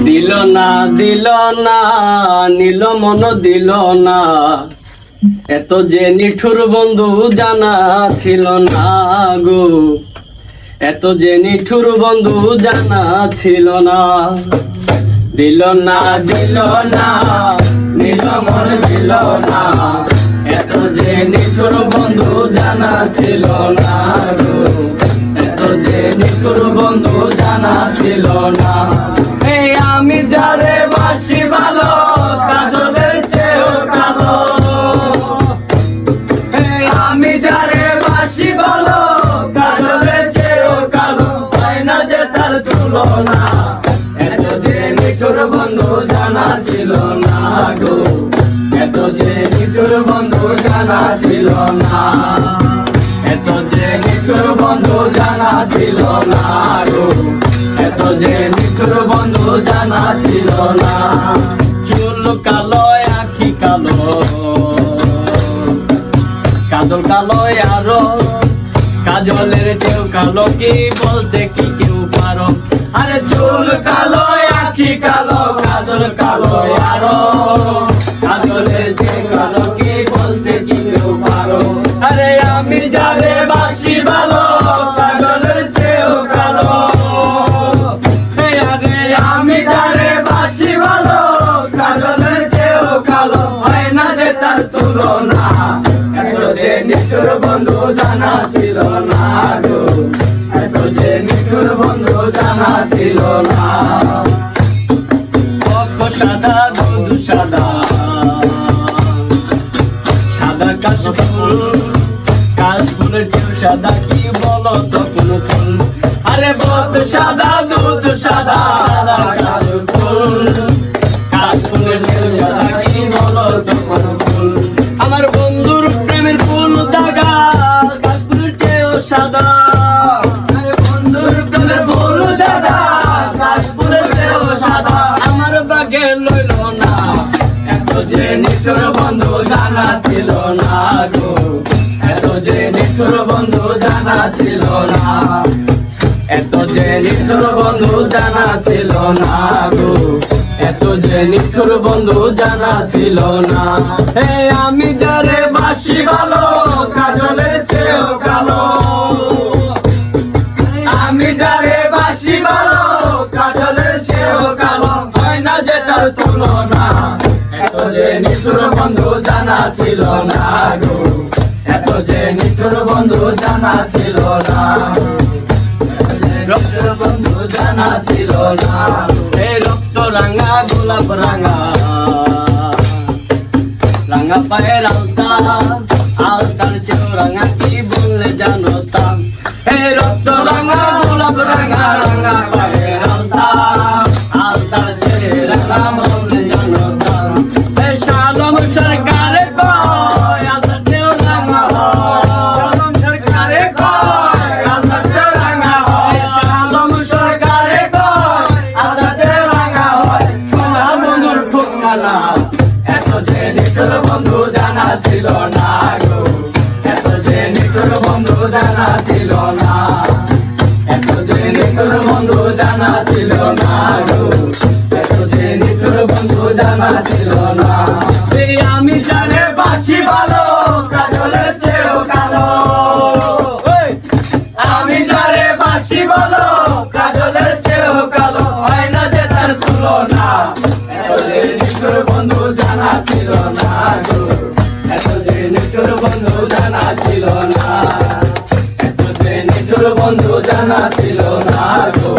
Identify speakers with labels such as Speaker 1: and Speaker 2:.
Speaker 1: দিল না নীল মন দিল না, এত যে নিঠুর বন্ধু জানা ছিল না গো, এত যে নিঠুর বন্ধু জানা ছিল না। দিল না নীল মন দিল না, এত যে নিঠুর বন্ধু জানা ছিল না গো, এত যে নিঠুর বন্ধু জানা ছিল না। এই আমি যারে বাসি ভালো, কাজলের চেয়েও কালো, এই আমি যারে বাসি ভালো, কাজলের চেয়েও কালো, হয় না যে তার তুলনা, এত যে নিঠুর বন্ধু জানা ছিল না গো, এত যে নিঠুর বন্ধু জানা ছিল না, এত যে নিঠুর বন্ধু জানা ছিল না গো, এত যে নিঠুর বন্ধু জানা ছিল না। চুল কালো আখি কালো, কাজল কালো আরো, কাজলের চেয়েও কালো কি বলতে কি কেউ পারো। আরে চুল কালো আখি কালো, কাজল কালো আরো, কাজলের চেয়েও কালো কি বলতে কি কেউ পারো। আরে আমি যারে বাসি ভালো, কাজলের চেয়েও কালো, আরে আমি যারে বাসি ভালো, কাজলের চেয়েও কালো, হয় না যে তার তুলনা, এত যে নিঠুর বন্ধু জানা ছিল না গো, এত যে নিঠুর বন্ধু জানা ছিল না। বক্ষ সাদা দুধ সাদা, সাদা কাশফুল, কাশফুলের চেয়েও সাদা কি বলো তো কোন ফুল। আরে বক্ষ সাদা দুধ সাদা, সাদা কাশফুল, কাশফুলের চেয়েও সাদা কি বলো তো কোন ফুল। আমার বন্ধুর প্রেমের ফুল দাগা, কাশফুলের চেয়েও সাদা, বন্ধুর প্রেমের ফুল দাগা, কাশফুলের চেয়েও সাদা, আমার বাগে লইল না, এত যে নিঠুর বন্ধু জানা ছিল না গো, এত যে নিঠুর বন্ধু জানা ছিল না, এত যে নিঠুর বন্ধু জানা ছিল না গো, এত যে নিঠুর বন্ধু জানা ছিল না। হে আমি যারে বাসি ভালো, কাজলের চেয়েও কালো, আমি যারে বাসি ভালো, কাজলের চেয়েও কালো, হয় না যে তার তুলনা, এত যে নিঠুর বন্ধু জানা ছিল না গো, এত যে নিঠুর বন্ধু জানা ছিল না, রক্তের বন্ধু জানা ছিল না। এই রক্ত রাঙা গোলাপ রাঙা, রাঙা পায়ের আলতা, আলতার চেয়েও রাঙা কি বললে জানতাম। এই রক্ত রাঙা গোলাপ রাঙা, রাঙা পায়ের আলতা, আলতার চেয়ে রাঙা বললে জানতাম। এই শালম সরকারে কয়, আলতার চেয়েও রাঙা হয়, শালম সরকারে কয়, আলতার চেয়েও রাঙা হয়, শালম সরকারে কয়, আলতার চেয়েও রাঙা হয়, সোনা বন্ধুর ঠোকানা, এত যে নিঠুর বন্ধু জানা ছিল না গো, এত যে নিঠুর বন্ধু জানা ছিল না, এত যে নিঠুর বন্ধু জানা ছিল না গো, এত যে নিঠুর বন্ধু জানা ছিল না। এই আমি জানে বাসি ভালো, কাজলের চেয়েও কালো, আমি জানে বাসি ভালো, কাজলের চেয়েও কালো, হয় না যে তার তুলনা, এত যে নিঠুর বন্ধু জানা ছিল না গো, এত যে নিঠুর বন্ধু জানা ছিল না, এত যে নিঠুর বন্ধু জানা ছিল না গো।